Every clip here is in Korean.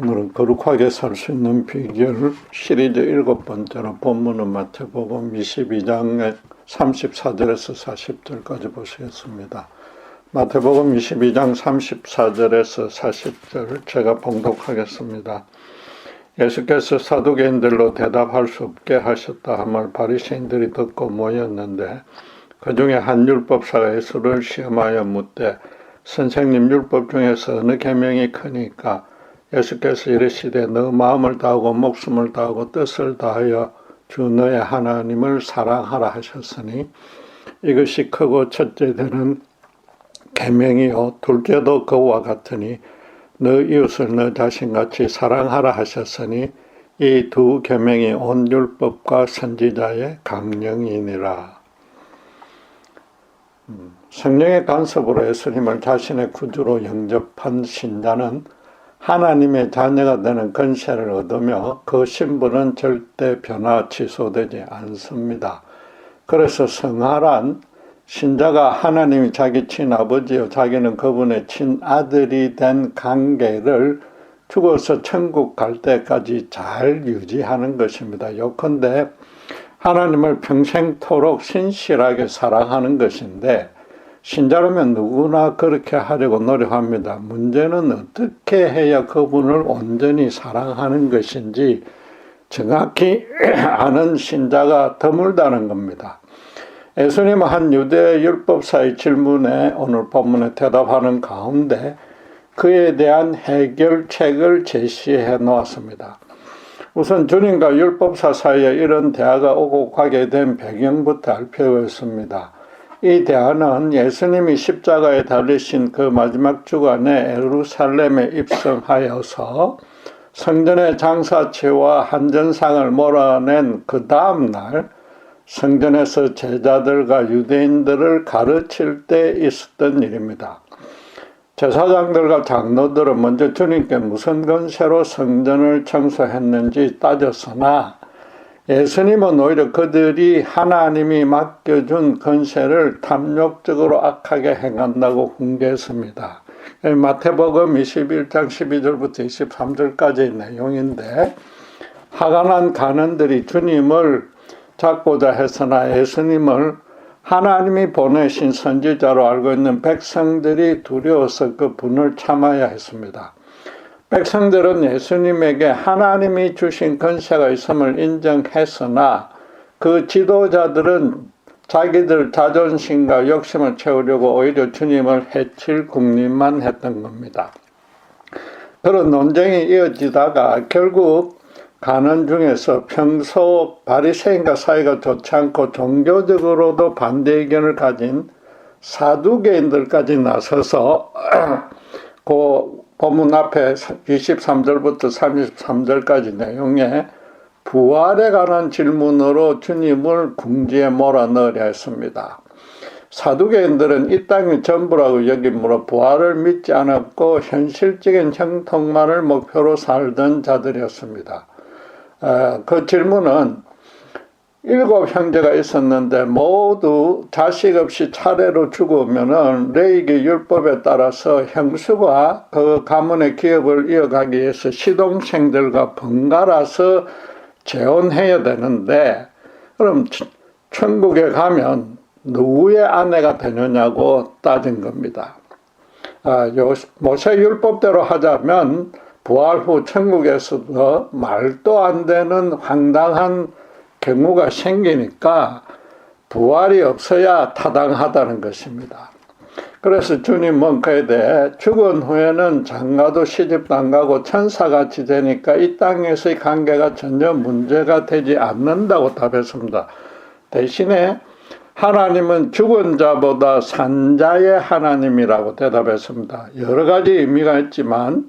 오늘은 거룩하게 살 수 있는 비결 시리즈 7번째로 본문은 마태복음 22장 34절에서 40절까지 보시겠습니다. 마태복음 22장 34절에서 40절 제가 봉독하겠습니다. 예수께서 사두개인들로 대답할 수 없게 하셨다 함을 바리새인들이 듣고 모였는데 그 중에 한 율법사가 예수를 시험하여 묻되 선생님, 율법 중에서 어느 계명이 크니까? 예수께서 이르시되 너 마음을 다하고 목숨을 다하고 뜻을 다하여 주 너의 하나님을 사랑하라 하셨으니 이것이 크고 첫째 되는 계명이요 둘째도 그와 같으니 너 이웃을 너 자신같이 사랑하라 하셨으니 이 두 계명이 온 율법과 선지자의 강령이니라. 성령의 간섭으로 예수님을 자신의 구주로 영접한 신자는 하나님의 자녀가 되는 권세를 얻으며 그 신분은 절대 변화 취소되지 않습니다. 그래서 성화란 신자가 하나님이 자기 친아버지요 자기는 그분의 친아들이 된 관계를 죽어서 천국 갈 때까지 잘 유지하는 것입니다. 요컨대 하나님을 평생토록 신실하게 사랑하는 것인데 신자라면 누구나 그렇게 하려고 노력합니다. 문제는 어떻게 해야 그분을 온전히 사랑하는 것인지 정확히 아는 신자가 드물다는 겁니다. 예수님은 한 유대 율법사의 질문에 오늘 본문에 대답하는 가운데 그에 대한 해결책을 제시해 놓았습니다. 우선 주님과 율법사 사이에 이런 대화가 오고 가게 된 배경부터 알 필요가 있습니다. 이 대화는 예수님이 십자가에 달리신 그 마지막 주간에 예루살렘에 입성하여서 성전의 장사치와 한전상을 몰아낸 그 다음날 성전에서 제자들과 유대인들을 가르칠 때 있었던 일입니다. 제사장들과 장로들은 먼저 주님께 무슨 권세로 성전을 청소했는지 따졌으나 예수님은 오히려 그들이 하나님이 맡겨준 권세를 탐욕적으로 악하게 행한다고 훈계했습니다. 마태복음 21장 12절부터 23절까지의 내용인데 화가 간원들이 주님을 잡고자 했으나 예수님을 하나님이 보내신 선지자로 알고 있는 백성들이 두려워서 그 분을 참아야 했습니다. 백성들은 예수님에게 하나님이 주신 권세가 있음을 인정했으나 그 지도자들은 자기들 자존심과 욕심을 채우려고 오히려 주님을 해칠 궁리만 했던 겁니다. 그런 논쟁이 이어지다가 결국 간원 중에서 평소 바리새인과 사이가 좋지 않고 종교적으로도 반대 의견을 가진 사두개인들까지 나서서 그 본문 앞에 23절부터 33절까지 내용에 부활에 관한 질문으로 주님을 궁지에 몰아넣으려 했습니다. 사두개인들은 이 땅이 전부라고 여기므로 부활을 믿지 않았고 현실적인 형통만을 목표로 살던 자들이었습니다. 그 질문은 7 형제가 있었는데 모두 자식 없이 차례로 죽으면은 레위기 율법에 따라서 형수가 그 가문의 기업을 이어가기 위해서 시동생들과 번갈아서 재혼해야 되는데 그럼 천국에 가면 누구의 아내가 되느냐고 따진 겁니다. 모세 율법대로 하자면 부활 후 천국에서도 말도 안 되는 황당한 경우가 생기니까 부활이 없어야 타당하다는 것입니다. 그래서 주님은 그에 대해 죽은 후에는 장가도 시집도 안 가고 천사같이 되니까 이 땅에서의 관계가 전혀 문제가 되지 않는다고 답했습니다. 대신에 하나님은 죽은 자보다 산 자의 하나님이라고 대답했습니다. 여러 가지 의미가 있지만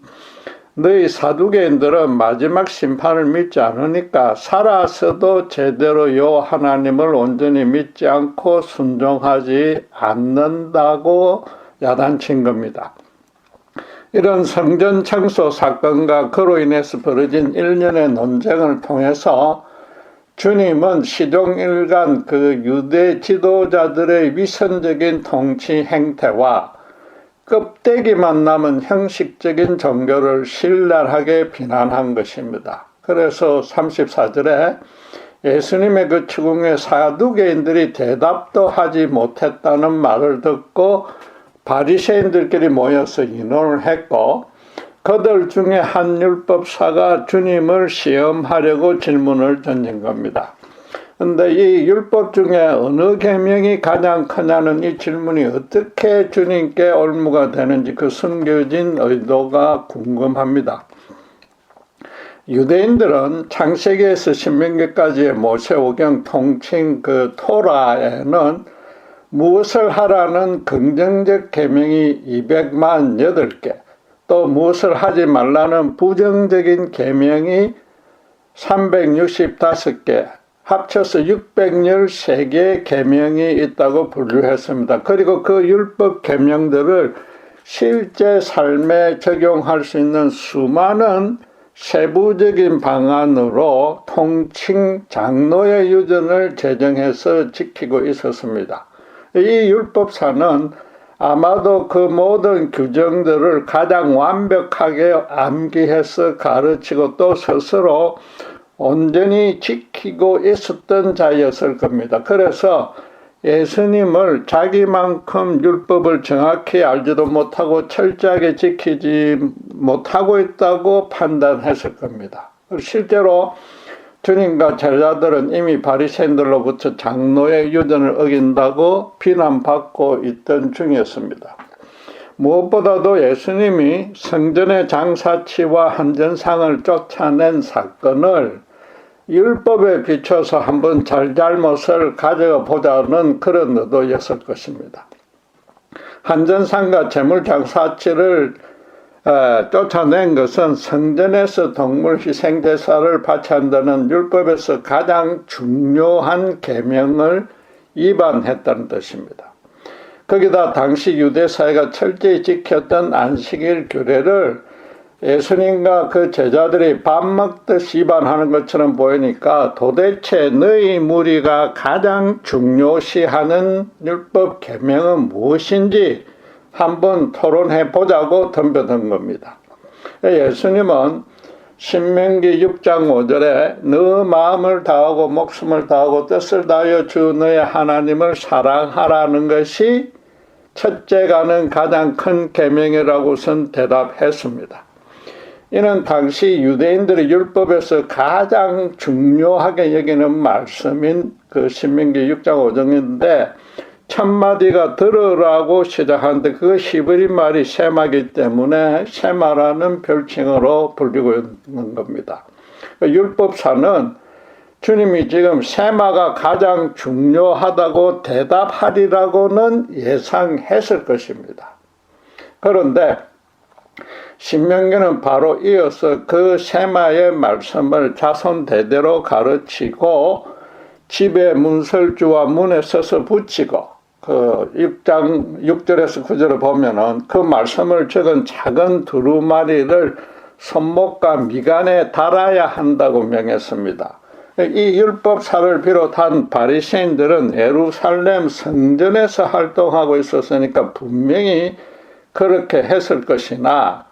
너희 사두개인들은 마지막 심판을 믿지 않으니까 살아서도 제대로 요 하나님을 온전히 믿지 않고 순종하지 않는다고 야단친 겁니다. 이런 성전 청소 사건과 그로 인해서 벌어진 일련의 논쟁을 통해서 주님은 시종일관 그 유대 지도자들의 위선적인 통치 행태와 껍데기만 남은 형식적인 종교를 신랄하게 비난한 것입니다. 그래서 34절에 예수님의 그 추궁에 사두개인들이 대답도 하지 못했다는 말을 듣고 바리새인들끼리 모여서 의논을 했고, 그들 중에 한 율법사가 주님을 시험하려고 질문을 던진 겁니다. 근데 이 율법 중에 어느 계명이 가장 크냐는 이 질문이 어떻게 주님께 올무가 되는지 그 숨겨진 의도가 궁금합니다. 유대인들은 창세기에서 신명기까지의 모세오경 통칭 그 토라에는 무엇을 하라는 긍정적 계명이 208개, 또 무엇을 하지 말라는 부정적인 계명이 365개, 합쳐서 613개의 계명이 있다고 분류했습니다. 그리고 그 율법 계명들을 실제 삶에 적용할 수 있는 수많은 세부적인 방안으로 통칭 장로의 유전을 제정해서 지키고 있었습니다. 이 율법사는 아마도 그 모든 규정들을 가장 완벽하게 암기해서 가르치고 또 스스로 온전히 지키고 있었던 자였을 겁니다. 그래서 예수님을 자기만큼 율법을 정확히 알지도 못하고 철저하게 지키지 못하고 있다고 판단했을 겁니다. 실제로 주님과 제자들은 이미 바리새인들로부터 장로의 유전을 어긴다고 비난받고 있던 중이었습니다. 무엇보다도 예수님이 성전의 장사치와 한전상을 쫓아낸 사건을 율법에 비춰서 한번 잘잘못을 가져가 보자는 그런 의도였을 것입니다. 한전상과 재물장사치를 쫓아낸 것은 성전에서 동물 희생제사를 바친다는 율법에서 가장 중요한 계명을 위반했다는 뜻입니다. 거기다 당시 유대사회가 철저히 지켰던 안식일 규례를 예수님과 그 제자들이 밥 먹듯 위반하는 것처럼 보이니까 도대체 너희 무리가 가장 중요시하는 율법 계명은 무엇인지 한번 토론해 보자고 덤벼든 겁니다. 예수님은 신명기 6장 5절에 너 마음을 다하고 목숨을 다하고 뜻을 다하여 주 너의 하나님을 사랑하라는 것이 첫째가는 가장 큰 계명이라고선 대답했습니다. 이는 당시 유대인들의 율법에서 가장 중요하게 여기는 말씀인 그 신명기 6장 5절인데 첫 마디가 들으라고 시작하는데 그 히브리 말이 쉐마이기 때문에 쉐마라는 별칭으로 불리고 있는 겁니다. 율법사는 주님이 지금 쉐마가 가장 중요하다고 대답하리라고는 예상했을 것입니다. 그런데 신명기는 바로 이어서 그 쉐마의 말씀을 자손 대대로 가르치고 집에 문설주와 문에 써서 붙이고 그 6절에서 9절을 보면은 그 말씀을 적은 작은 두루마리를 손목과 미간에 달아야 한다고 명했습니다. 이 율법사를 비롯한 바리새인들은 예루살렘 성전에서 활동하고 있었으니까 분명히 그렇게 했을 것이나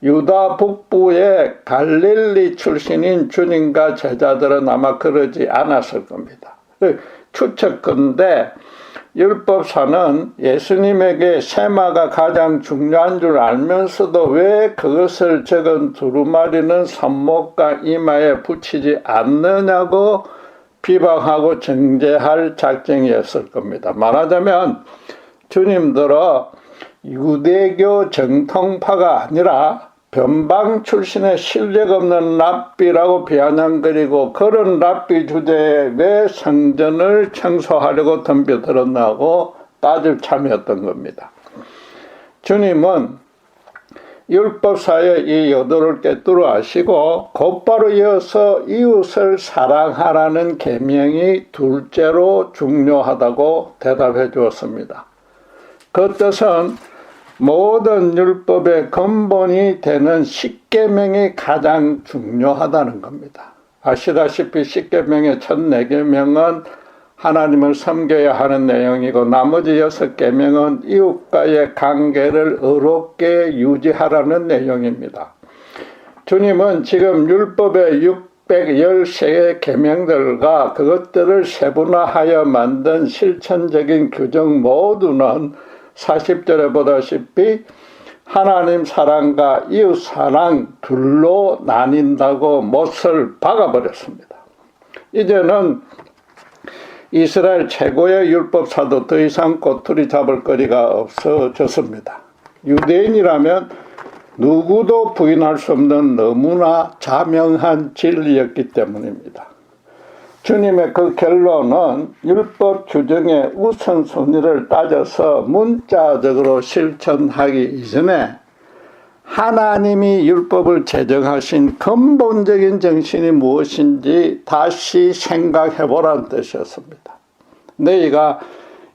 유다 북부의 갈릴리 출신인 주님과 제자들은 아마 그러지 않았을 겁니다. 추측컨대 율법사는 예수님에게 쉐마가 가장 중요한 줄 알면서도 왜 그것을 적은 두루마리는 손목과 이마에 붙이지 않느냐고 비방하고 정죄할 작정이었을 겁니다. 말하자면 주님들은 유대교 정통파가 아니라 변방 출신의 실력 없는 랍비라고 비아냥거리고 그런 랍비 주제에 왜 성전을 청소하려고 덤벼들었나고 따질 참이었던 겁니다. 주님은 율법사의 이 여도를 꿰뚫어 아시고 곧바로 이어서 이웃을 사랑하라는 계명이 둘째로 중요하다고 대답해 주었습니다. 그 뜻은 모든 율법의 근본이 되는 십계명이 가장 중요하다는 겁니다. 아시다시피 십계명의 첫 4계명은 하나님을 섬겨야 하는 내용이고 나머지 6계명은 이웃과의 관계를 의롭게 유지하라는 내용입니다. 주님은 지금 율법의 613개의 계명들과 그것들을 세분화하여 만든 실천적인 규정 모두는 40절에 보다시피 하나님 사랑과 이웃 사랑 둘로 나뉜다고 못을 박아버렸습니다. 이제는 이스라엘 최고의 율법사도 더 이상 꼬투리 잡을 거리가 없어졌습니다. 유대인이라면 누구도 부인할 수 없는 너무나 자명한 진리였기 때문입니다. 주님의 그 결론은 율법 규정의 우선순위를 따져서 문자적으로 실천하기 이전에 하나님이 율법을 제정하신 근본적인 정신이 무엇인지 다시 생각해보라는 뜻이었습니다. 너희가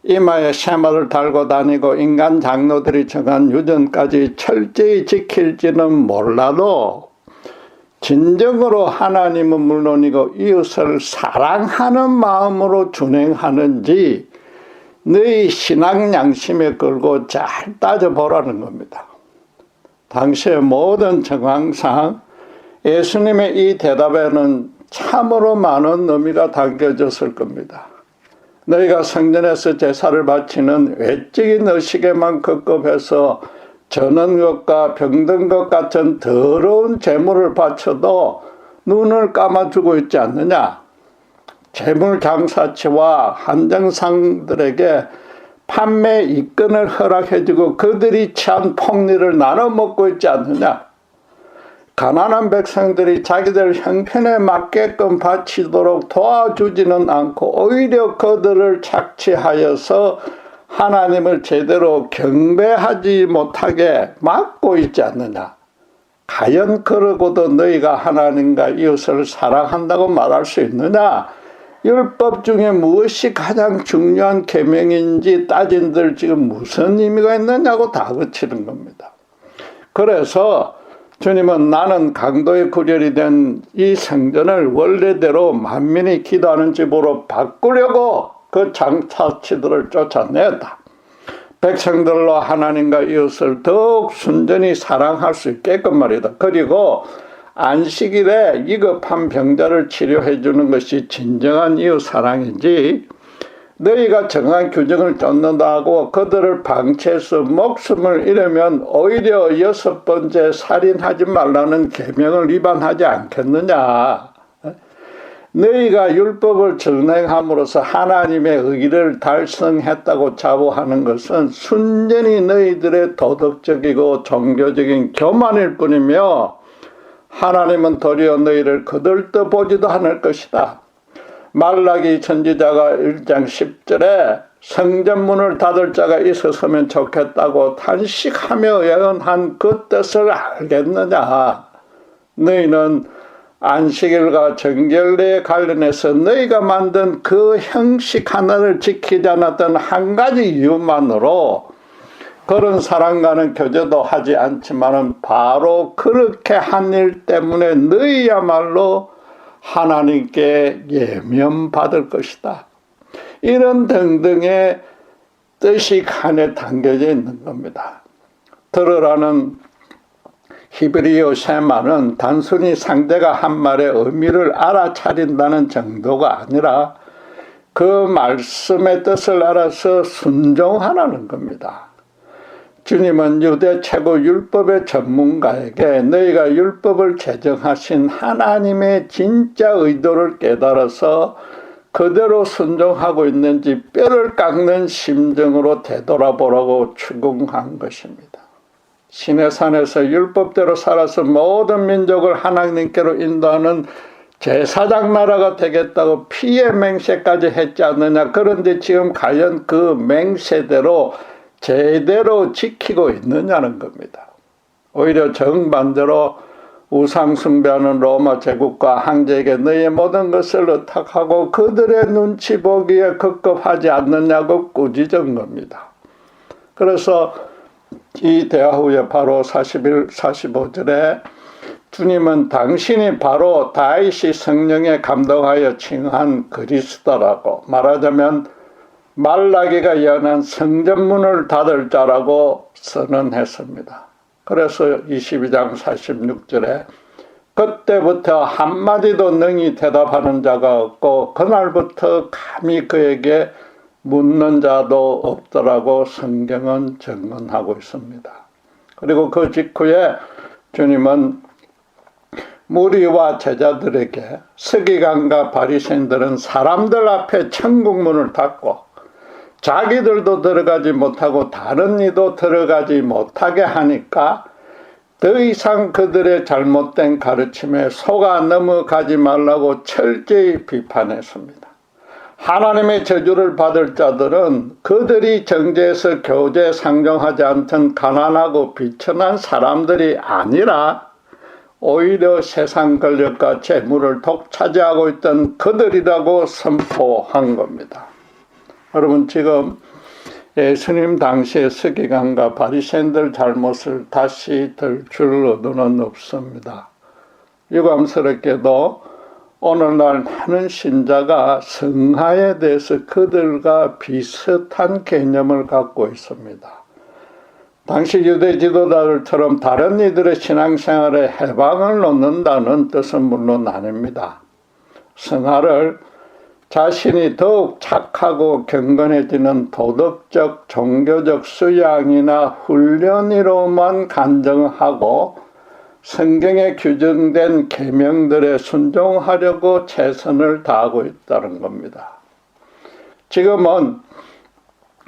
이마에 쇠마를 달고 다니고 인간 장로들이 정한 유전까지 철저히 지킬지는 몰라도 진정으로 하나님은 물론이고 이웃을 사랑하는 마음으로 준행하는지 너희 신앙 양심에 걸고 잘 따져보라는 겁니다. 당시의 모든 정황상 예수님의 이 대답에는 참으로 많은 의미가 담겨졌을 겁니다. 너희가 성전에서 제사를 바치는 외적인 의식에만 급급해서 저는 것과 병든 것 같은 더러운 재물을 바쳐도 눈을 감아주고 있지 않느냐. 재물 장사치와 한정상들에게 판매 이권을 허락해주고 그들이 취한 폭리를 나눠 먹고 있지 않느냐. 가난한 백성들이 자기들 형편에 맞게끔 바치도록 도와주지는 않고 오히려 그들을 착취하여서 하나님을 제대로 경배하지 못하게 막고 있지 않느냐. 과연 그러고도 너희가 하나님과 이웃을 사랑한다고 말할 수 있느냐. 율법 중에 무엇이 가장 중요한 계명인지 따진들 지금 무슨 의미가 있느냐고 다그치는 겁니다. 그래서 주님은 나는 강도의 구별이 된 이 성전을 원래대로 만민이 기도하는 집으로 바꾸려고 그 장사치들을 쫓아냈다. 백성들로 하나님과 이웃을 더욱 순전히 사랑할 수 있게끔 말이다. 그리고 안식일에 위급한 병자를 치료해 주는 것이 진정한 이웃 사랑이지 너희가 정한 규정을 쫓는다고 그들을 방치해서 목숨을 잃으면 오히려 6번째 살인하지 말라는 계명을 위반하지 않겠느냐. 너희가 율법을 전행함으로써 하나님의 의를 달성했다고 자부하는 것은 순전히 너희들의 도덕적이고 종교적인 교만일 뿐이며 하나님은 도리어 너희를 거들떠보지도 않을 것이다. 말라기 선지자가 1장 10절에 성전문을 닫을 자가 있었으면 좋겠다고 탄식하며 예언한 그 뜻을 알겠느냐. 너희는 안식일과 정결례에 관련해서 너희가 만든 그 형식 하나를 지키지 않았던 한 가지 이유만으로 그런 사람과는 교제도 하지 않지만 바로 그렇게 한 일 때문에 너희야말로 하나님께 예면받을 것이다. 이런 등등의 뜻이 간에 담겨져 있는 겁니다. 들으라는 히브리어 쉐마는 단순히 상대가 한 말의 의미를 알아차린다는 정도가 아니라 그 말씀의 뜻을 알아서 순종하라는 겁니다. 주님은 유대 최고 율법의 전문가에게 너희가 율법을 제정하신 하나님의 진짜 의도를 깨달아서 그대로 순종하고 있는지 뼈를 깎는 심정으로 되돌아보라고 추궁한 것입니다. 시내산에서 율법대로 살아서 모든 민족을 하나님께로 인도하는 제사장 나라가 되겠다고 피의 맹세까지 했지 않느냐. 그런데 지금 과연 그 맹세대로 제대로 지키고 있느냐는 겁니다. 오히려 정반대로 우상 숭배하는 로마 제국과 황제에게 너희의 모든 것을 의탁하고 그들의 눈치 보기에 급급하지 않느냐고 꾸짖은 겁니다. 그래서 이 대화 후에 바로 41, 45절에 주님은 당신이 바로 다윗이 성령에 감동하여 칭한 그리스도라고, 말하자면 말라기가 연한 성전문을 닫을 자라고 선언했습니다. 그래서 22장 46절에 그때부터 한마디도 능히 대답하는 자가 없고 그날부터 감히 그에게 묻는 자도 없더라고 성경은 증언하고 있습니다. 그리고 그 직후에 주님은 무리와 제자들에게 서기관과 바리새인들은 사람들 앞에 천국문을 닫고 자기들도 들어가지 못하고 다른 이도 들어가지 못하게 하니까 더 이상 그들의 잘못된 가르침에 속아 넘어가지 말라고 철저히 비판했습니다. 하나님의 저주를 받을 자들은 그들이 정죄에서 교제 상정하지 않던 가난하고 비천한 사람들이 아니라 오히려 세상 권력과 재물을 독차지하고 있던 그들이라고 선포한 겁니다. 여러분, 지금 예수님 당시의 서기관과 바리새인들 잘못을 다시 들출 의도는 없습니다. 유감스럽게도 오늘날 많은 신자가 성화에 대해서 그들과 비슷한 개념을 갖고 있습니다. 당시 유대 지도자들처럼 다른 이들의 신앙생활에 해방을 놓는다는 뜻은 물론 아닙니다. 성화를 자신이 더욱 착하고 경건해지는 도덕적, 종교적 수양이나 훈련으로만 간정하고 성경에 규정된 계명들에 순종하려고 최선을 다하고 있다는 겁니다. 지금은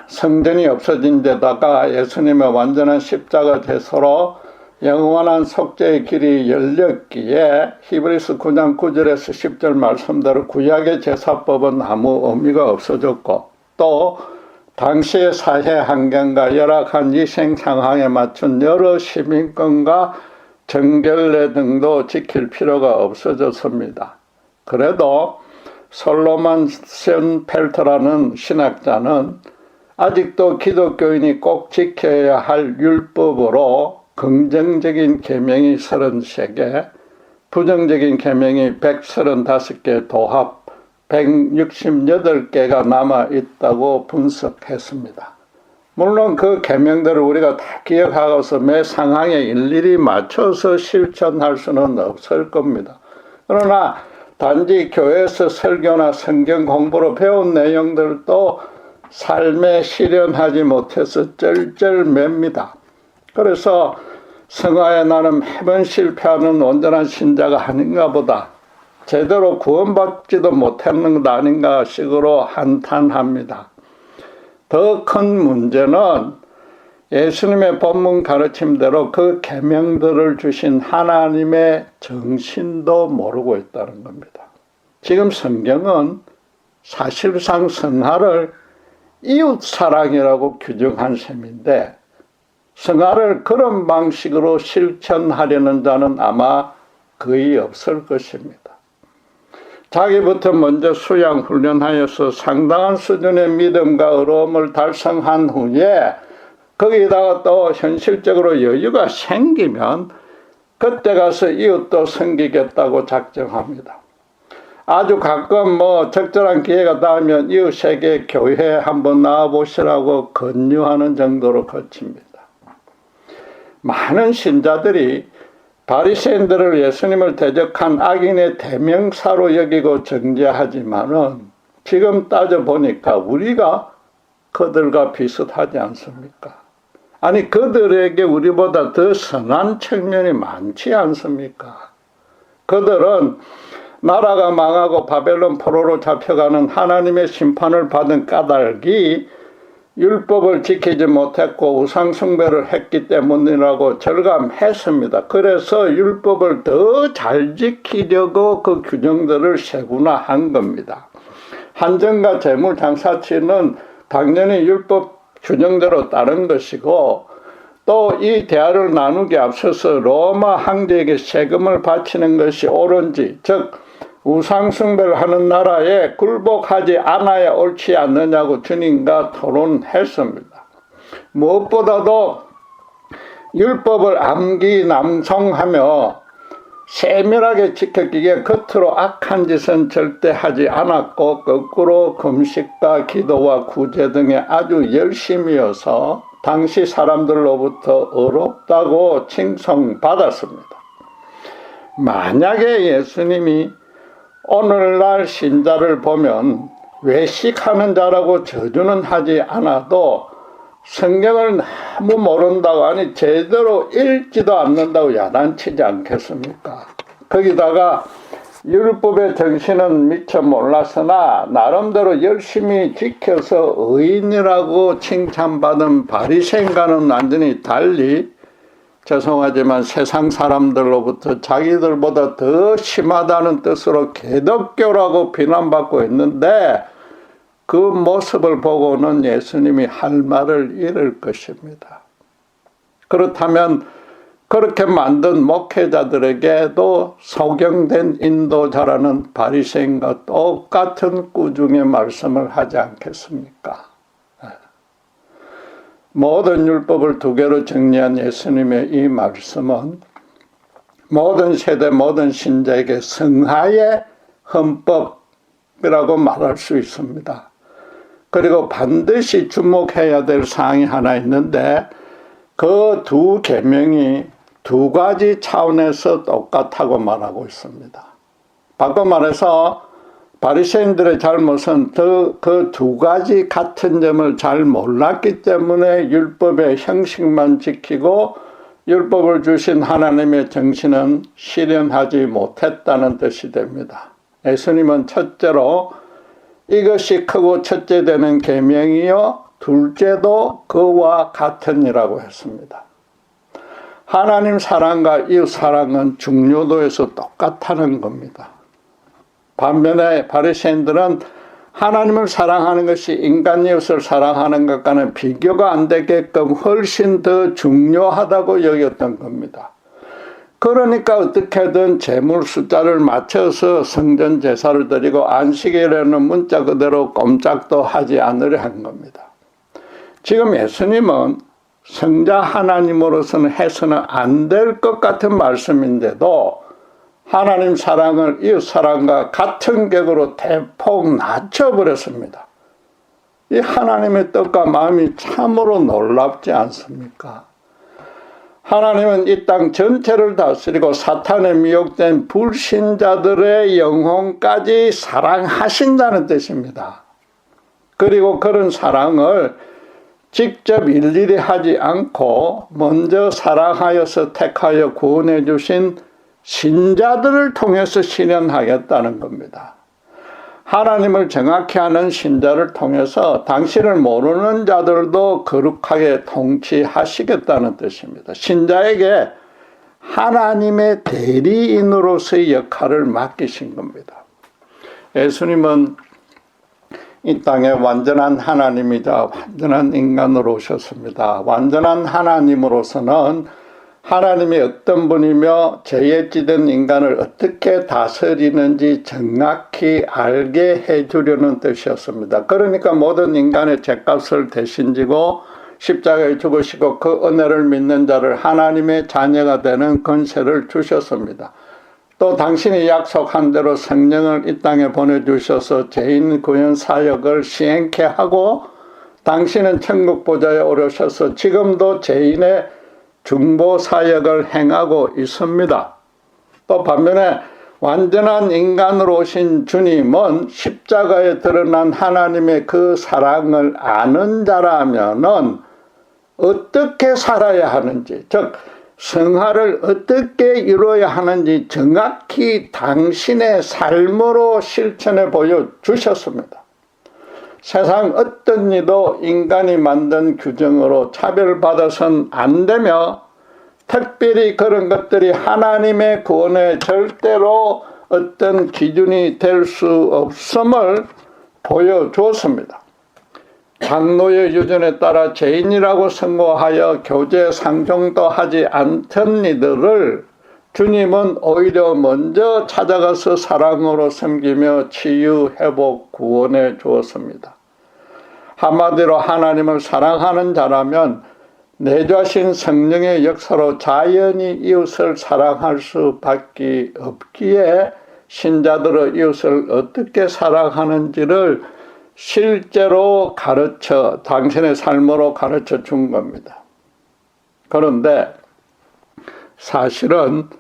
성전이 없어진 데다가 예수님의 완전한 십자가 제서로 영원한 속죄의 길이 열렸기에 히브리서 9장 9절에서 10절 말씀대로 구약의 제사법은 아무 의미가 없어졌고, 또 당시의 사회 환경과 열악한 위생 상황에 맞춘 여러 시민권과 정결례 등도 지킬 필요가 없어졌습니다. 그래도 솔로몬 션펠터라는 신학자는 아직도 기독교인이 꼭 지켜야 할 율법으로 긍정적인 계명이 33개, 부정적인 계명이 135개 도합 168개가 남아있다고 분석했습니다. 물론 그 계명들을 우리가 다 기억하고서 매 상황에 일일이 맞춰서 실천할 수는 없을 겁니다. 그러나 단지 교회에서 설교나 성경 공부로 배운 내용들도 삶에 실현하지 못해서 쩔쩔맵니다. 그래서 성화에 나는 매번 실패하는 온전한 신자가 아닌가 보다, 제대로 구원받지도 못했는 것 아닌가 식으로 한탄합니다. 더 큰 문제는 예수님의 본문 가르침대로 그 계명들을 주신 하나님의 정신도 모르고 있다는 겁니다. 지금 성경은 사실상 성화를 이웃사랑이라고 규정한 셈인데, 성화를 그런 방식으로 실천하려는 자는 아마 거의 없을 것입니다. 자기부터 먼저 수양 훈련하여서 상당한 수준의 믿음과 의로움을 달성한 후에 거기다가 또 현실적으로 여유가 생기면 그때 가서 이웃도 섬기겠다고 작정합니다. 아주 가끔 적절한 기회가 닿으면 이웃에게 교회에 한번 나와보시라고 권유하는 정도로 거칩니다. 많은 신자들이 바리새인들을 예수님을 대적한 악인의 대명사로 여기고 정죄하지만은 지금 따져보니까 우리가 그들과 비슷하지 않습니까? 아니, 그들에게 우리보다 더 선한 측면이 많지 않습니까? 그들은 나라가 망하고 바벨론 포로로 잡혀가는 하나님의 심판을 받은 까닭이 율법을 지키지 못했고 우상숭배를 했기 때문이라고 절감했습니다. 그래서 율법을 더 잘 지키려고 그 규정들을 세분화한 겁니다. 한정과 재물 장사치는 당연히 율법 규정대로 따른 것이고, 또 이 대화를 나누기 앞서서 로마 황제에게 세금을 바치는 것이 옳은지, 즉 우상숭배를 하는 나라에 굴복하지 않아야 옳지 않느냐고 주님과 토론했습니다. 무엇보다도 율법을 암기 낭송하며 세밀하게 지켰기에 겉으로 악한 짓은 절대 하지 않았고 거꾸로 금식과 기도와 구제 등에 아주 열심이어서 당시 사람들로부터 어렵다고 칭송받았습니다. 만약에 예수님이 오늘날 신자를 보면 외식하는 자라고 저주는 하지 않아도 성경을 너무 모른다고 아니 제대로 읽지도 않는다고 야단치지 않겠습니까? 거기다가 율법의 정신은 미처 몰랐으나 나름대로 열심히 지켜서 의인이라고 칭찬받은 바리새인과는 완전히 달리 죄송하지만 세상 사람들로부터 자기들보다 더 심하다는 뜻으로 개덕교라고 비난받고 있는데 그 모습을 보고는 예수님이 할 말을 잃을 것입니다. 그렇다면 그렇게 만든 목회자들에게도 소경된 인도자라는 바리새인과 똑같은 꾸중의 말씀을 하지 않겠습니까? 모든 율법을 두 개로 정리한 예수님의 이 말씀은 모든 세대 모든 신자에게 성하의 헌법이라고 말할 수 있습니다. 그리고 반드시 주목해야 될 사항이 하나 있는데 그 두 계명이 두 가지 차원에서 똑같다고 말하고 있습니다. 바꿔 말해서 바리새인들의 잘못은 그 두 가지 같은 점을 잘 몰랐기 때문에 율법의 형식만 지키고 율법을 주신 하나님의 정신은 실현하지 못했다는 뜻이 됩니다. 예수님은 첫째로 이것이 크고 첫째 되는 계명이요 둘째도 그와 같으니라고 했습니다. 하나님 사랑과 이웃 사랑은 중요도에서 똑같다는 겁니다. 반면에 바리새인들은 하나님을 사랑하는 것이 인간 이웃을 사랑하는 것과는 비교가 안 되게끔 훨씬 더 중요하다고 여겼던 겁니다. 그러니까 어떻게든 재물 숫자를 맞춰서 성전 제사를 드리고 안식일에는 문자 그대로 꼼짝도 하지 않으려 한 겁니다. 지금 예수님은 성자 하나님으로서는 해서는 안 될 것 같은 말씀인데도 하나님 사랑을 이웃 사랑과 같은 격으로 대폭 낮춰버렸습니다. 이 하나님의 뜻과 마음이 참으로 놀랍지 않습니까? 하나님은 이 땅 전체를 다스리고 사탄에 미혹된 불신자들의 영혼까지 사랑하신다는 뜻입니다. 그리고 그런 사랑을 직접 일일이 하지 않고 먼저 사랑하여서 택하여 구원해 주신 신자들을 통해서 실현하겠다는 겁니다. 하나님을 정확히 아는 신자를 통해서 당신을 모르는 자들도 거룩하게 통치하시겠다는 뜻입니다. 신자에게 하나님의 대리인으로서의 역할을 맡기신 겁니다. 예수님은 이 땅에 완전한 하나님이자 완전한 인간으로 오셨습니다. 완전한 하나님으로서는 하나님이 어떤 분이며 죄에 찌든 인간을 어떻게 다스리는지 정확히 알게 해주려는 뜻이었습니다. 그러니까 모든 인간의 죄값을 대신 지고 십자가에 죽으시고 그 은혜를 믿는 자를 하나님의 자녀가 되는 권세를 주셨습니다. 또 당신이 약속한 대로 성령을 이 땅에 보내주셔서 죄인 구원 사역을 시행케 하고 당신은 천국 보좌에 오르셔서 지금도 죄인의 중보 사역을 행하고 있습니다. 또 반면에 완전한 인간으로 오신 주님은 십자가에 드러난 하나님의 그 사랑을 아는 자라면은 어떻게 살아야 하는지, 즉 성화를 어떻게 이루어야 하는지 정확히 당신의 삶으로 실천해 보여주셨습니다. 세상 어떤 이도 인간이 만든 규정으로 차별받아서는 안 되며 특별히 그런 것들이 하나님의 구원에 절대로 어떤 기준이 될 수 없음을 보여주었습니다. 장로의 유전에 따라 죄인이라고 선고하여 교제 상종도 하지 않던 이들을 주님은 오히려 먼저 찾아가서 사랑으로 섬기며 치유, 회복, 구원해 주었습니다. 한마디로 하나님을 사랑하는 자라면 내 자신 성령의 역사로 자연히 이웃을 사랑할 수밖에 없기에 신자들의 이웃을 어떻게 사랑하는지를 실제로 가르쳐 당신의 삶으로 가르쳐 준 겁니다. 그런데 사실은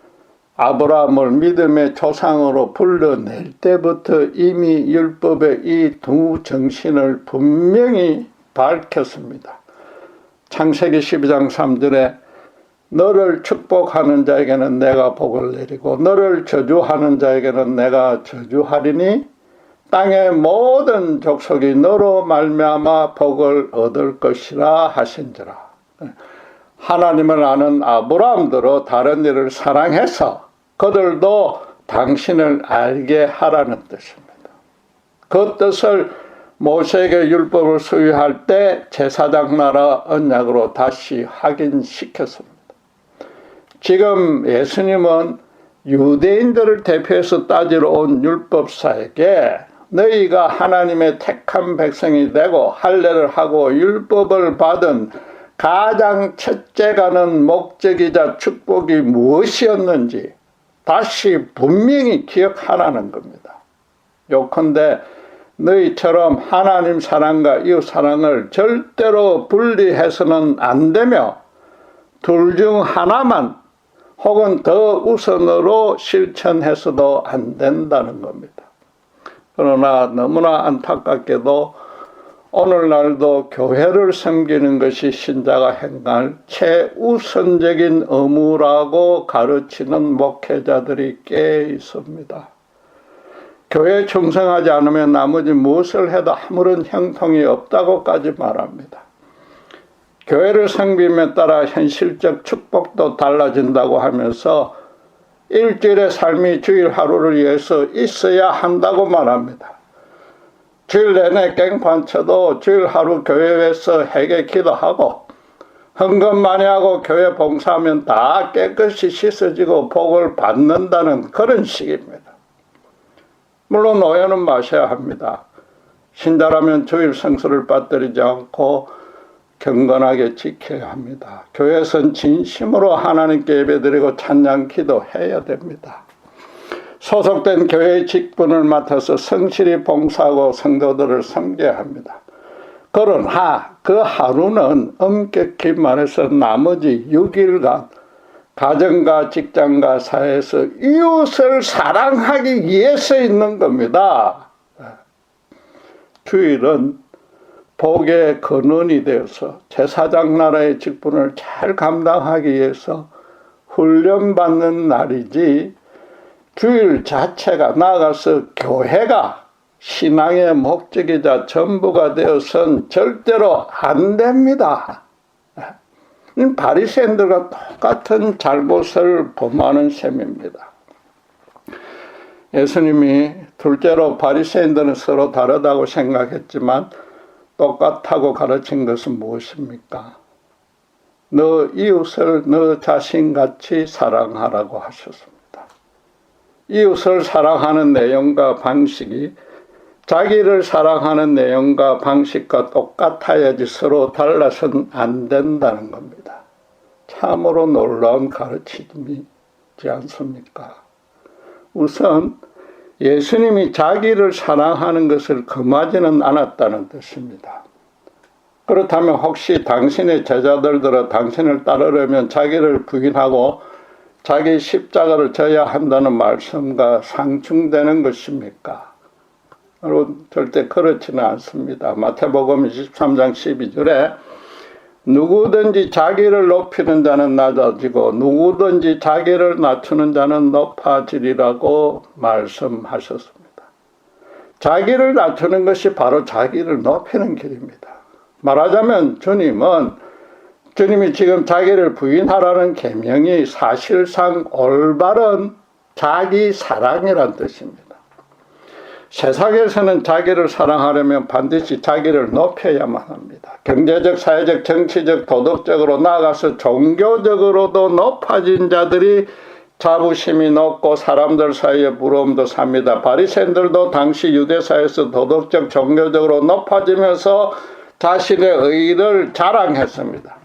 아브라함을 믿음의 조상으로 불러낼 때부터 이미 율법의 이 두 정신을 분명히 밝혔습니다. 창세기 12장 3절에 너를 축복하는 자에게는 내가 복을 내리고 너를 저주하는 자에게는 내가 저주하리니 땅의 모든 족속이 너로 말미암아 복을 얻을 것이라 하신지라. 하나님을 아는 아브라함들로 다른 이를 사랑해서 그들도 당신을 알게 하라는 뜻입니다. 그 뜻을 모세에게 율법을 수여할 때 제사장 나라 언약으로 다시 확인시켰습니다. 지금 예수님은 유대인들을 대표해서 따지러 온 율법사에게 너희가 하나님의 택한 백성이 되고 할례를 하고 율법을 받은 가장 첫째 가는 목적이자 축복이 무엇이었는지 다시 분명히 기억하라는 겁니다. 요컨대 너희처럼 하나님 사랑과 이웃 사랑을 절대로 분리해서는 안 되며 둘 중 하나만 혹은 더 우선으로 실천해서도 안 된다는 겁니다. 그러나 너무나 안타깝게도 오늘날도 교회를 섬기는 것이 신자가 행할 최우선적인 의무라고 가르치는 목회자들이 꽤 있습니다. 교회에 충성하지 않으면 나머지 무엇을 해도 아무런 형통이 없다고까지 말합니다. 교회를 섬김에 따라 현실적 축복도 달라진다고 하면서 일주일의 삶이 주일 하루를 위해서 있어야 한다고 말합니다. 주일 내내 깽판 쳐도 주일 하루 교회에서 회개 기도하고 헌금 많이 하고 교회 봉사하면 다 깨끗이 씻어지고 복을 받는다는 그런 식입니다. 물론 오해는 마셔야 합니다. 신자라면 주일 성수를 빠뜨리지 않고 경건하게 지켜야 합니다. 교회에서는 진심으로 하나님께 예배드리고 찬양 기도해야 됩니다. 소속된 교회의 직분을 맡아서 성실히 봉사하고 성도들을 섬겨야 합니다. 그러나 그 하루는 엄격히 말해서 나머지 6일간 가정과 직장과 사회에서 이웃을 사랑하기 위해서 있는 겁니다. 주일은 복의 근원이 되어서 제사장 나라의 직분을 잘 감당하기 위해서 훈련받는 날이지 주일 자체가 나아가서 교회가 신앙의 목적이자 전부가 되어서는 절대로 안 됩니다. 바리새인들과 똑같은 잘못을 범하는 셈입니다. 예수님이 둘째로 바리새인들은 서로 다르다고 생각했지만 똑같다고 가르친 것은 무엇입니까? 너 이웃을 너 자신같이 사랑하라고 하셨습니다. 이웃을 사랑하는 내용과 방식이 자기를 사랑하는 내용과 방식과 똑같아야지 서로 달라서는 안 된다는 겁니다. 참으로 놀라운 가르침이지 않습니까? 우선 예수님이 자기를 사랑하는 것을 금하지는 않았다는 뜻입니다. 그렇다면 혹시 당신의 제자들들은 당신을 따르려면 자기를 부인하고 자기 십자가를 져야 한다는 말씀과 상충되는 것입니까? 여러분, 절대 그렇지는 않습니다. 마태복음 23장 12절에 누구든지 자기를 높이는 자는 낮아지고 누구든지 자기를 낮추는 자는 높아지리라고 말씀하셨습니다. 자기를 낮추는 것이 바로 자기를 높이는 길입니다. 말하자면 주님이 지금 자기를 부인하라는 계명이 사실상 올바른 자기 사랑이란 뜻입니다. 세상에서는 자기를 사랑하려면 반드시 자기를 높여야만 합니다. 경제적, 사회적, 정치적, 도덕적으로 나아가서 종교적으로도 높아진 자들이 자부심이 높고 사람들 사이에 부러움도 삽니다. 바리새인들도 당시 유대사회에서 도덕적, 종교적으로 높아지면서 자신의 의의를 자랑했습니다.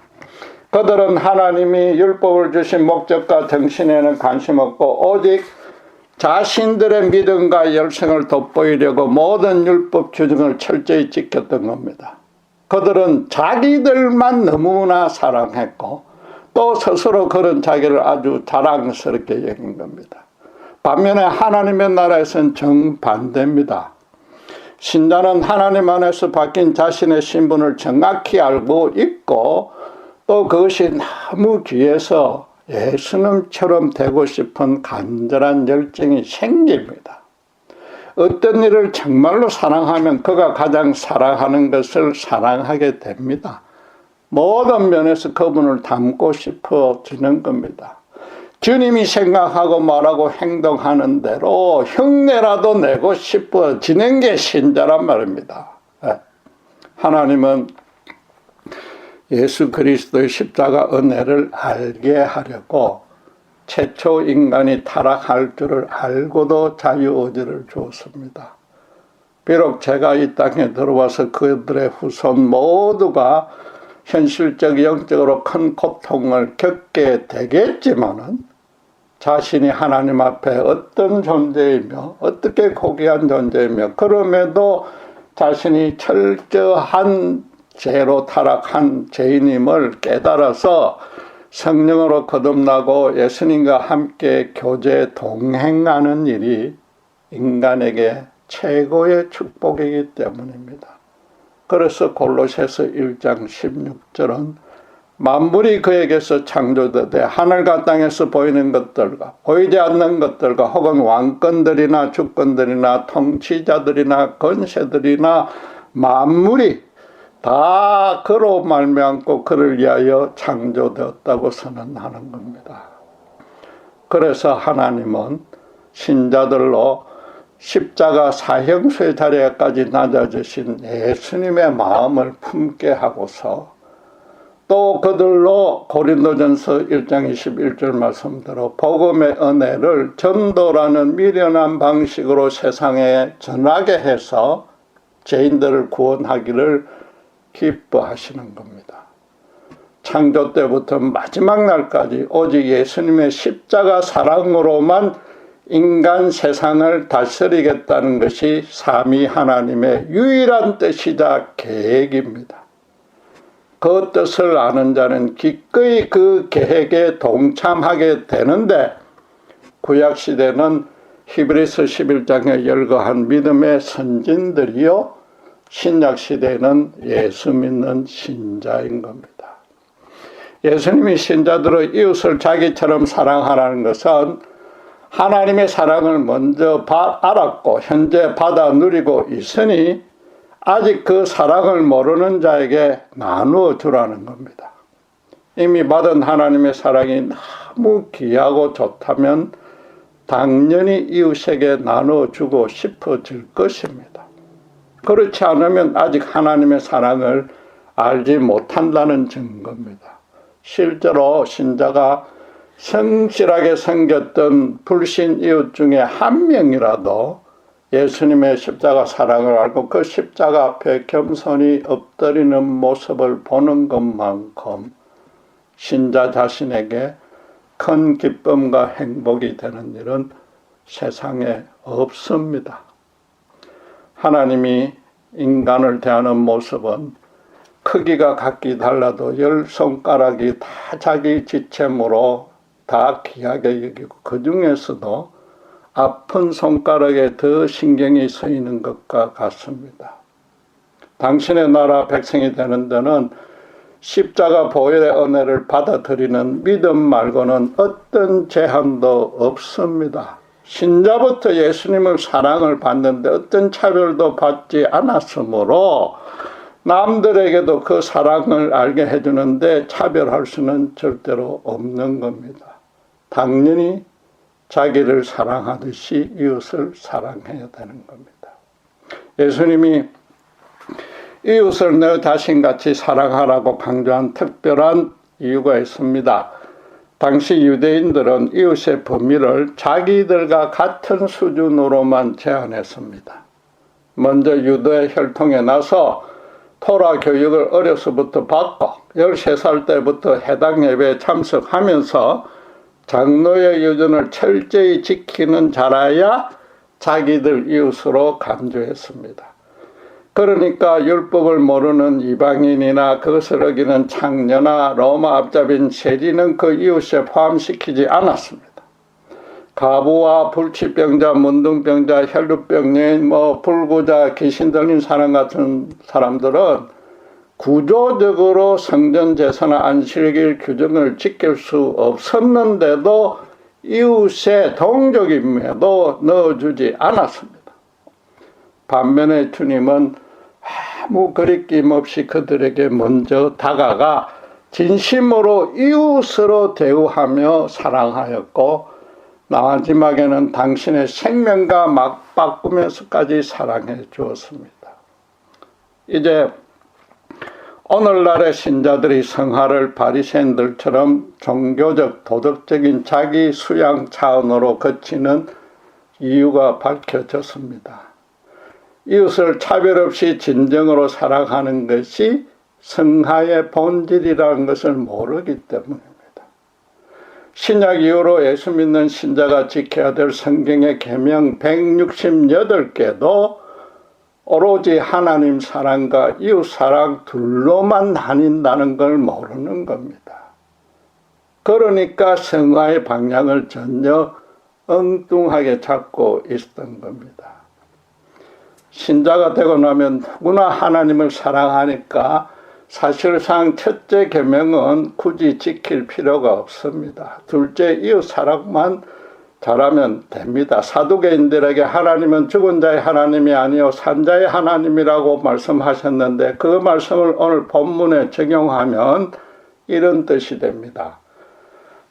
그들은 하나님이 율법을 주신 목적과 정신에는 관심 없고 오직 자신들의 믿음과 열성을 돋보이려고 모든 율법 규정을 철저히 지켰던 겁니다. 그들은 자기들만 너무나 사랑했고 또 스스로 그런 자기를 아주 자랑스럽게 여긴 겁니다. 반면에 하나님의 나라에서는 정반대입니다. 신자는 하나님 안에서 바뀐 자신의 신분을 정확히 알고 있고 또 그것이 너무 귀해서 예수님처럼 되고 싶은 간절한 열정이 생깁니다. 어떤 일을 정말로 사랑하면 그가 가장 사랑하는 것을 사랑하게 됩니다. 모든 면에서 그분을 닮고 싶어지는 겁니다. 주님이 생각하고 말하고 행동하는 대로 흉내라도 내고 싶어지는 게 신자란 말입니다. 하나님은 예수 그리스도의 십자가 은혜를 알게 하려고 최초 인간이 타락할 줄을 알고도 자유의지를 주었습니다. 비록 제가 이 땅에 들어와서 그들의 후손 모두가 현실적 영적으로 큰 고통을 겪게 되겠지만은 자신이 하나님 앞에 어떤 존재이며 어떻게 고귀한 존재이며 그럼에도 자신이 철저한 죄로 타락한 죄인임을 깨달아서 성령으로 거듭나고 예수님과 함께 교제 동행하는 일이 인간에게 최고의 축복이기 때문입니다. 그래서 골로새서 1장 16절은 만물이 그에게서 창조되되 하늘과 땅에서 보이는 것들과 보이지 않는 것들과 혹은 왕권들이나 주권들이나 통치자들이나 권세들이나 만물이 다 그로 말미암고 그를 위하여 창조되었다고 선언하는 겁니다. 그래서 하나님은 신자들로 십자가 사형수의 자리에까지 낮아지신 예수님의 마음을 품게 하고서 또 그들로 고린도전서 1장 21절 말씀대로 복음의 은혜를 전도라는 미련한 방식으로 세상에 전하게 해서 죄인들을 구원하기를 기뻐하시는 겁니다. 창조 때부터 마지막 날까지 오직 예수님의 십자가 사랑으로만 인간 세상을 다스리겠다는 것이 삼위 하나님의 유일한 뜻이자 계획입니다. 그 뜻을 아는 자는 기꺼이 그 계획에 동참하게 되는데 구약시대는 히브리서 11장에 열거한 믿음의 선진들이요 신약시대는 예수 믿는 신자인 겁니다. 예수님이 신자들의 이웃을 자기처럼 사랑하라는 것은 하나님의 사랑을 먼저 알았고 현재 받아 누리고 있으니 아직 그 사랑을 모르는 자에게 나누어 주라는 겁니다. 이미 받은 하나님의 사랑이 너무 귀하고 좋다면 당연히 이웃에게 나누어 주고 싶어질 것입니다. 그렇지 않으면 아직 하나님의 사랑을 알지 못한다는 증거입니다. 실제로 신자가 성실하게 섬겼던 불신 이웃 중에 한 명이라도 예수님의 십자가 사랑을 알고 그 십자가 앞에 겸손히 엎드리는 모습을 보는 것만큼 신자 자신에게 큰 기쁨과 행복이 되는 일은 세상에 없습니다. 하나님이 인간을 대하는 모습은 크기가 각기 달라도 10손가락이 다 자기 지체므로 다 귀하게 여기고 그 중에서도 아픈 손가락에 더 신경이 쓰이는 것과 같습니다. 당신의 나라 백성이 되는 데는 십자가 보혈의 은혜를 받아들이는 믿음 말고는 어떤 제한도 없습니다. 신자부터 예수님의 사랑을 받는데 어떤 차별도 받지 않았으므로 남들에게도 그 사랑을 알게 해주는데 차별할 수는 절대로 없는 겁니다. 당연히 자기를 사랑하듯이 이웃을 사랑해야 되는 겁니다. 예수님이 이웃을 내 자신같이 사랑하라고 강조한 특별한 이유가 있습니다. 당시 유대인들은 이웃의 범위를 자기들과 같은 수준으로만 제한했습니다. 먼저 유대 혈통에 나서 토라 교육을 어려서부터 받고 13살 때부터 해당 예배에 참석하면서 장로의 유전을 철저히 지키는 자라야 자기들 이웃으로 간주했습니다. 그러니까 율법을 모르는 이방인이나 그것을 어기는 창녀나 로마 앞잡인 세리는 그 이웃에 포함시키지 않았습니다. 가부와 불치병자, 문둥병자, 혈루병인, 불구자, 귀신 들린 사람 같은 사람들은 구조적으로 성전 제사나 안식일 규정을 지킬 수 없었는데도 이웃의 동족임에도 넣어주지 않았습니다. 반면에 주님은 아무 거리낌 없이 그들에게 먼저 다가가 진심으로 이웃으로 대우하며 사랑하였고 마지막에는 당신의 생명과 막 바꾸면서까지 사랑해 주었습니다. 이제 오늘날의 신자들이 성화를 바리새인들처럼 종교적 도덕적인 자기 수양 차원으로 거치는 이유가 밝혀졌습니다. 이웃을 차별 없이 진정으로 사랑하는 것이 성화의 본질이라는 것을 모르기 때문입니다. 신약 이후로 예수 믿는 신자가 지켜야 될 성경의 계명 168개도 오로지 하나님 사랑과 이웃 사랑 둘로만 나뉜다는 걸 모르는 겁니다. 그러니까 성화의 방향을 전혀 엉뚱하게 잡고 있었던 겁니다. 신자가 되고 나면 누구나 하나님을 사랑하니까 사실상 첫째 계명은 굳이 지킬 필요가 없습니다. 둘째 이웃 사랑만 잘하면 됩니다. 사두개인들에게 하나님은 죽은 자의 하나님이 아니요 산자의 하나님이라고 말씀하셨는데 그 말씀을 오늘 본문에 적용하면 이런 뜻이 됩니다.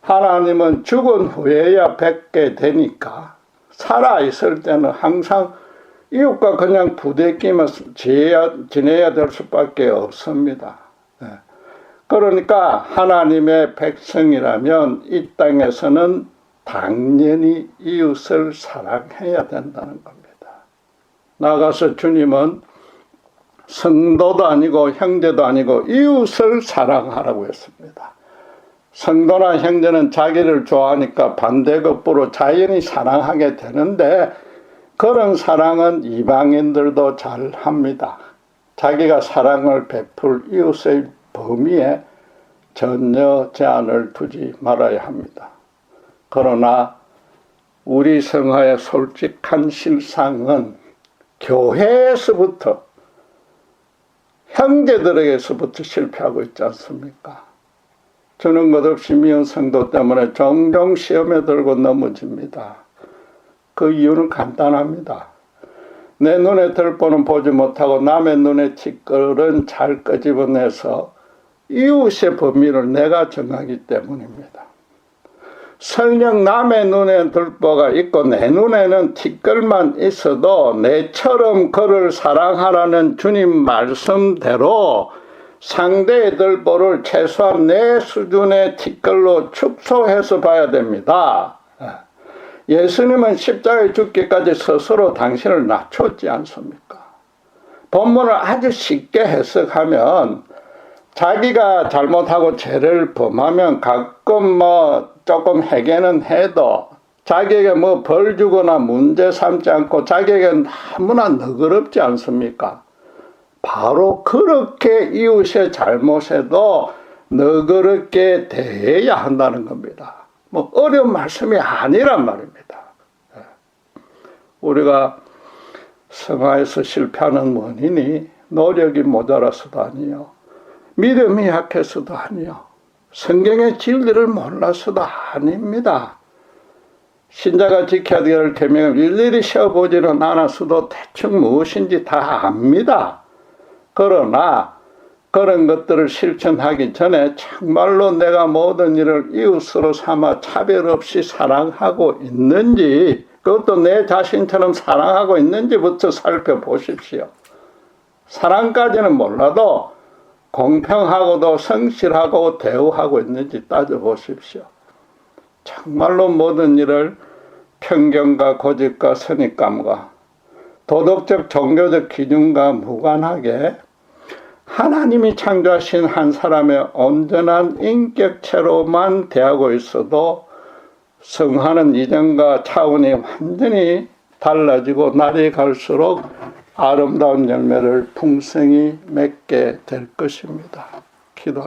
하나님은 죽은 후에야 뵙게 되니까 살아있을 때는 항상 이웃과 그냥 부대끼면서 지내야 될 수밖에 없습니다. 그러니까 하나님의 백성이라면 이 땅에서는 당연히 이웃을 사랑해야 된다는 겁니다. 나가서 주님은 성도도 아니고 형제도 아니고 이웃을 사랑하라고 했습니다. 성도나 형제는 자기를 좋아하니까 반대급부로 자연히 사랑하게 되는데 그런 사랑은 이방인들도 잘 합니다. 자기가 사랑을 베풀 이웃의 범위에 전혀 제한을 두지 말아야 합니다. 그러나 우리 성화의 솔직한 실상은 교회에서부터 형제들에게서부터 실패하고 있지 않습니까? 주는 것 없이 미운 성도 때문에 종종 시험에 들고 넘어집니다. 그 이유는 간단합니다. 내 눈에 들보는 보지 못하고 남의 눈에 티끌은 잘 끄집어내서 이웃의 범위를 내가 정하기 때문입니다. 설령 남의 눈에 들보가 있고 내 눈에는 티끌만 있어도 내처럼 그를 사랑하라는 주님 말씀대로 상대의 들보를 최소한 내 수준의 티끌로 축소해서 봐야 됩니다. 예수님은 십자가에 죽기까지 스스로 당신을 낮췄지 않습니까? 본문을 아주 쉽게 해석하면 자기가 잘못하고 죄를 범하면 가끔 조금 해결은 해도 자기에게 벌 주거나 문제 삼지 않고 자기에게 너무나 너그럽지 않습니까? 바로 그렇게 이웃의 잘못에도 너그럽게 대해야 한다는 겁니다. 어려운 말씀이 아니란 말입니다. 우리가 성화에서 실패하는 원인이 노력이 모자라서도 아니요, 믿음이 약해서도 아니요, 성경의 진리를 몰라서도 아닙니다. 신자가 지켜야 될 계명을 일일이 세어보지는 않았어도 대충 무엇인지 다 압니다. 그러나 그런 것들을 실천하기 전에 정말로 내가 모든 일을 이웃으로 삼아 차별 없이 사랑하고 있는지, 그것도 내 자신처럼 사랑하고 있는지부터 살펴보십시오. 사랑까지는 몰라도 공평하고도 성실하고 대우하고 있는지 따져보십시오. 정말로 모든 일을 편견과 고집과 선입감과 도덕적 종교적 기준과 무관하게 하나님이 창조하신 한 사람의 온전한 인격체로만 대하고 있어도 성화는 이전과 차원이 완전히 달라지고 날이 갈수록 아름다운 열매를 풍성히 맺게 될 것입니다. 기도하겠습니다.